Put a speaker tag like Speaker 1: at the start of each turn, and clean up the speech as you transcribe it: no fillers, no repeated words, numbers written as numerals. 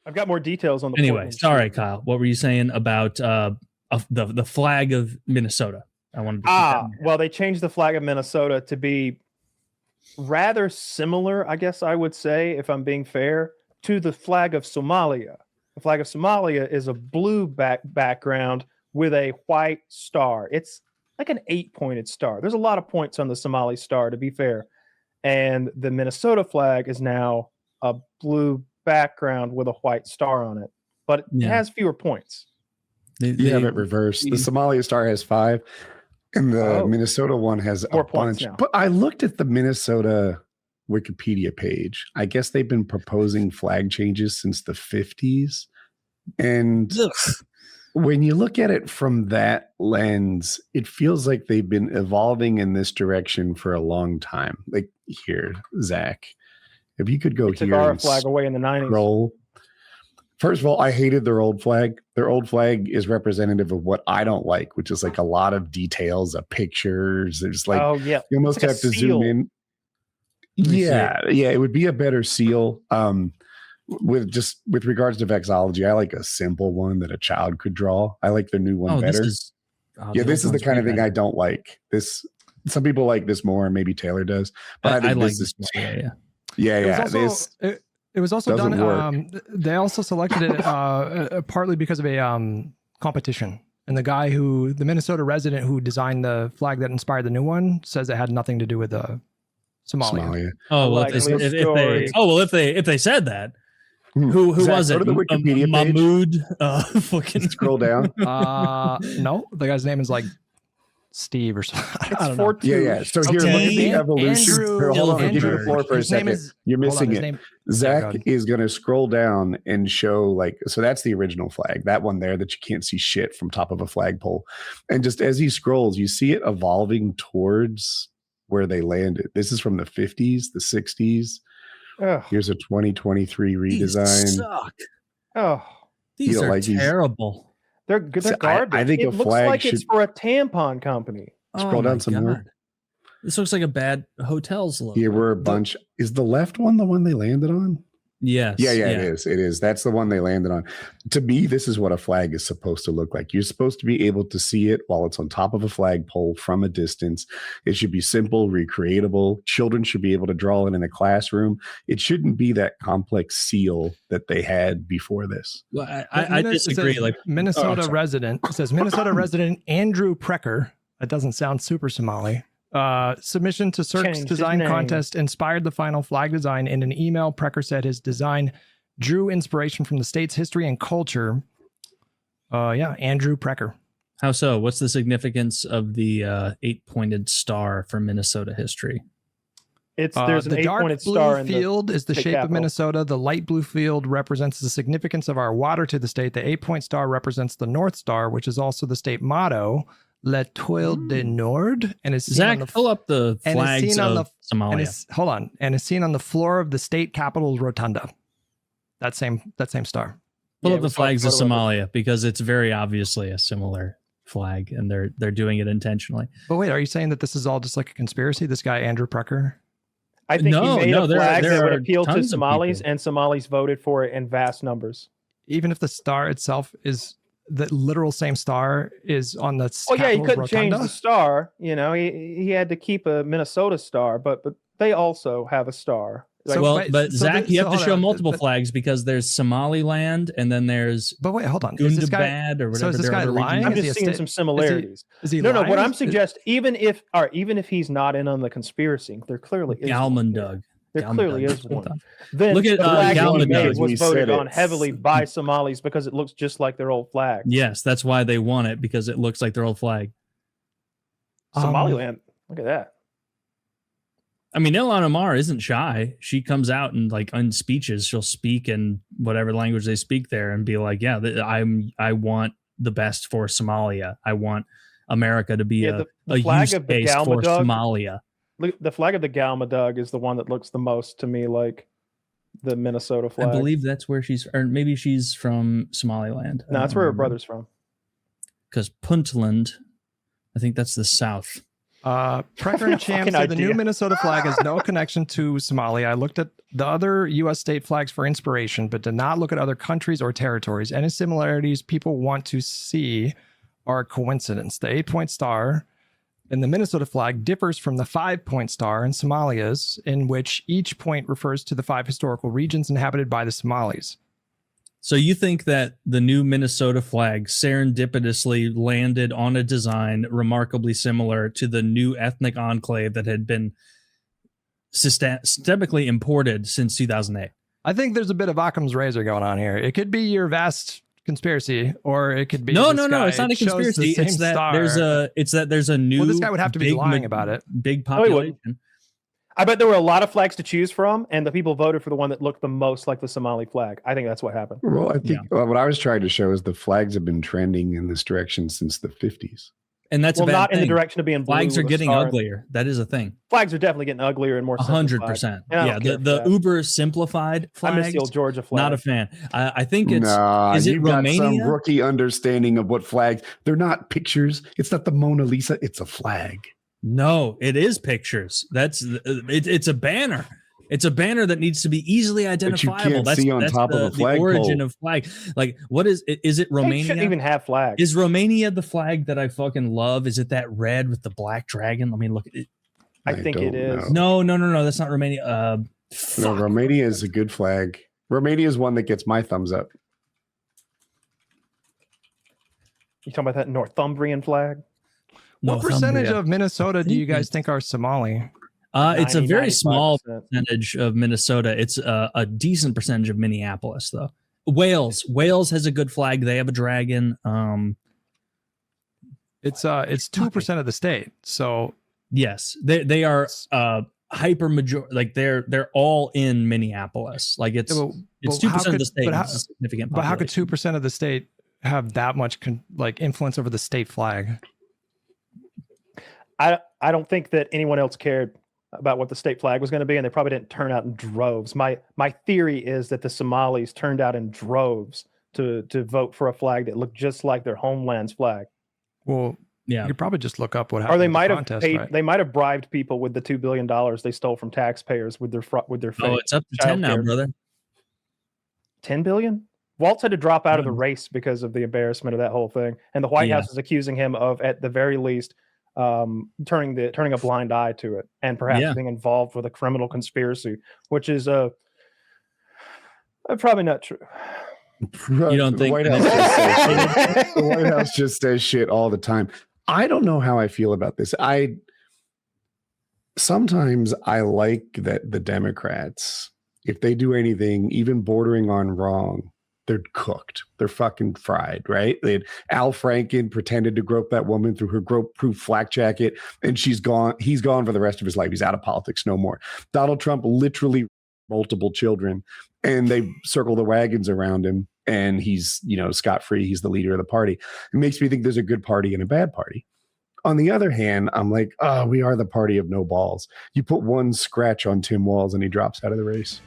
Speaker 1: I've got more details on the.
Speaker 2: Anyway, sorry, Kyle. What were you saying about the flag of Minnesota? I wanted to.
Speaker 1: Well, they changed the flag of Minnesota to be rather similar, I guess I would say, if I'm being fair, to the flag of Somalia. The flag of Somalia is a blue background with a white star. It's like an 8-pointed star. There's a lot of points on the Somali star, to be fair. And the Minnesota flag is now a blue background with a white star on it, but it has fewer points.
Speaker 3: You have it reversed. The Somalia star has 5, and the Minnesota one has
Speaker 1: 4
Speaker 3: a bunch.
Speaker 1: now.
Speaker 3: But I looked at the Minnesota Wikipedia page. I guess they've been proposing flag changes since the 50s. And when you look at it from that lens, it feels like they've been evolving in this direction for a long time. Like here, Zach, if you could go
Speaker 1: they
Speaker 3: here
Speaker 1: took our
Speaker 3: and
Speaker 1: flag away in the 90s.
Speaker 3: Scroll. First of all, I hated their old flag. Their old flag is representative of what I don't like, which is like a lot of details of pictures. There's like, you almost have to zoom in. Yeah, it would be a better seal. With regards to vexology, I like a simple one that a child could draw. I like their new one better. This is the kind of thing I don't like. Some people like this more, and maybe Taylor does, but I think this is
Speaker 4: It was also done. They also selected it partly because of a competition, and the Minnesota resident who designed the flag that inspired the new one says it had nothing to do with Somalia.
Speaker 2: Oh well, if they said that, who was it?
Speaker 3: Go to the Wikipedia
Speaker 2: Mahmoud.
Speaker 3: Fucking scroll down.
Speaker 4: No, the guy's name is like Steve or something.
Speaker 1: I don't know.
Speaker 3: Yeah. So here, look at the evolution. Hold on, I'll give you the floor for a second. You're missing it. Zach is going to scroll down and show so that's the original flag, that one there that you can't see shit from top of a flagpole. And just as he scrolls, you see it evolving towards where they landed. This is from the 50s, the 60s. Here's a 2023 redesign.
Speaker 2: These suck.
Speaker 1: These
Speaker 2: are terrible.
Speaker 1: They're garbage.
Speaker 3: I think
Speaker 1: it looks like it's for a tampon company.
Speaker 3: Scroll down some more.
Speaker 2: This looks like a bad hotel's logo.
Speaker 3: Here were a bunch. Is the left one the one they landed on?
Speaker 2: Yes.
Speaker 3: Yeah, it is. It is. That's the one they landed on. To me, this is what a flag is supposed to look like. You're supposed to be able to see it while it's on top of a flagpole from a distance. It should be simple, recreatable. Children should be able to draw it in a classroom. It shouldn't be that complex seal that they had before this.
Speaker 2: Well, I disagree. Like
Speaker 4: Minnesota resident, it says Minnesota resident Andrew Precker. That doesn't sound super Somali. Submission to Cirque's design contest inspired the final flag design. In an email, Precker said his design drew inspiration from the state's history and culture. Andrew Precker.
Speaker 2: How so? What's the significance of the 8-pointed star for Minnesota history?
Speaker 1: There's an
Speaker 4: the dark
Speaker 1: 8-pointed
Speaker 4: blue
Speaker 1: star
Speaker 4: field is the shape of Minnesota. The light blue field represents the significance of our water to the state. The 8-point star represents the North Star, which is also the state motto. L'Etoile du Nord, and is seen
Speaker 2: pull up the flags of Somalia.
Speaker 4: And is seen on the floor of the state capitol's rotunda. That same star.
Speaker 2: Pull up the flags of Somalia because it's very obviously a similar flag, and they're doing it intentionally.
Speaker 4: But wait, are you saying that this is all just like a conspiracy? This guy Andrew Precker?
Speaker 1: I think he made a flag that would appeal to Somalis, and Somalis voted for it in vast numbers.
Speaker 4: Even if the star itself is the literal same star is on the
Speaker 1: he couldn't change the star. He had to keep a Minnesota star, but they also have a star.
Speaker 2: But Zach, you have to show multiple flags because there's Somaliland and then there's.
Speaker 4: But wait, hold on.
Speaker 2: Is this guy, or whatever.
Speaker 4: So is this guy lying?
Speaker 1: I'm just seeing some similarities.
Speaker 4: Is he lying?
Speaker 1: No. What I'm suggesting, even if he's not in on the conspiracy, there clearly is.
Speaker 2: Galmandug.
Speaker 1: There clearly is one. Then
Speaker 2: look at
Speaker 1: the flag
Speaker 2: Galmandug
Speaker 1: was voted on heavily by Somalis because it looks just like their old flag.
Speaker 2: Yes, that's why they want it, because it looks like their old flag.
Speaker 1: Somaliland. Look at that.
Speaker 2: I mean, Ilhan Omar isn't shy. She comes out and on speeches, she'll speak in whatever language they speak there and be like, "Yeah, I want the best for Somalia. I want America to be a use case for Somalia."
Speaker 1: The flag of the Galmandug is the one that looks the most to me like the Minnesota flag.
Speaker 2: I believe that's where or maybe she's from Somaliland.
Speaker 1: No, that's where her brother's from.
Speaker 2: Because Puntland, I think that's the south.
Speaker 4: Precker and Champ said the new Minnesota flag has no connection to Somalia. I looked at the other U.S. state flags for inspiration, but did not look at other countries or territories. Any similarities people want to see are a coincidence. The 8-point star in the Minnesota flag differs from the 5-point star in Somalia's, in which each point refers to the 5 historical regions inhabited by the Somalis.
Speaker 2: So you think that the new Minnesota flag serendipitously landed on a design remarkably similar to the new ethnic enclave that had been systemically imported since 2008?
Speaker 4: I think there's a bit of Occam's razor going on here. It could be your vast conspiracy, or it could be
Speaker 2: no. It's not a conspiracy. It's that there's a new.
Speaker 4: Well, this guy would have to be lying about it.
Speaker 2: Big population.
Speaker 1: I bet there were a lot of flags to choose from, and the people voted for the one that looked the most like the Somali flag. I think that's what happened.
Speaker 3: Well, I think what I was trying to show is the flags have been trending in this direction since the 50s.
Speaker 2: And that's not
Speaker 1: in the direction of being blue.
Speaker 2: Flags are getting uglier. That is a thing.
Speaker 1: Flags are definitely getting uglier and more
Speaker 2: 100%. Yeah, the uber simplified flags.
Speaker 1: I miss the old Georgia flag.
Speaker 2: Not a fan. I think it's is it Romania?
Speaker 3: Got some rookie understanding of what flags. They're not pictures. It's not the Mona Lisa. It's a flag.
Speaker 2: No, it is pictures. It's a banner. It's a banner that needs to be easily identifiable.
Speaker 3: But you can't see on top of a flag.
Speaker 2: The origin of flag. Like, what is it? Is it Romania?
Speaker 1: They shouldn't even have flags.
Speaker 2: Is Romania the flag that I fucking love? Is it that red with the black dragon? Let me look at it.
Speaker 1: I think it is.
Speaker 2: No. That's not Romania.
Speaker 3: No, Romania is a good flag. Romania is one that gets my thumbs up.
Speaker 1: You talking about that Northumbrian flag?
Speaker 4: What percentage of Minnesota do you guys think are Somali?
Speaker 2: It's a very small percentage of Minnesota. It's a decent percentage of Minneapolis, though. Wales has a good flag. They have a dragon.
Speaker 4: It's 2% of the state. So
Speaker 2: yes, they are hyper major. Like they're all in Minneapolis. Like it's 2% of the state. It's a significant population.
Speaker 4: But how could 2% of the state have that much influence over the state flag?
Speaker 1: I don't think that anyone else cared about what the state flag was going to be, and they probably didn't turn out in droves. My theory is that the Somalis turned out in droves to vote for a flag that looked just like their homeland's flag.
Speaker 4: Well, yeah, you could probably just look up what happened.
Speaker 1: Or they might have paid. Right? They might have bribed people with the $2 billion they stole from taxpayers with their
Speaker 2: Oh, it's up to 10 now, brother.
Speaker 1: 10 billion. Waltz had to drop out of the race because of the embarrassment of that whole thing, and the White House is accusing him of, at the very least, turning a blind eye to it, and perhaps being involved with a criminal conspiracy, which is probably not true.
Speaker 2: You don't think
Speaker 3: the White House just says shit all the time? I don't know how I feel about this. Sometimes I like that the Democrats, if they do anything even bordering on wrong, they're cooked. They're fucking fried, right? Al Franken pretended to grope that woman through her grope-proof flak jacket, and she's gone. He's gone for the rest of his life. He's out of politics no more. Donald Trump literally multiple children, and they circle the wagons around him, and he's, scot-free. He's the leader of the party. It makes me think there's a good party and a bad party. On the other hand, I'm like, we are the party of no balls. You put one scratch on Tim Walz and he drops out of the race.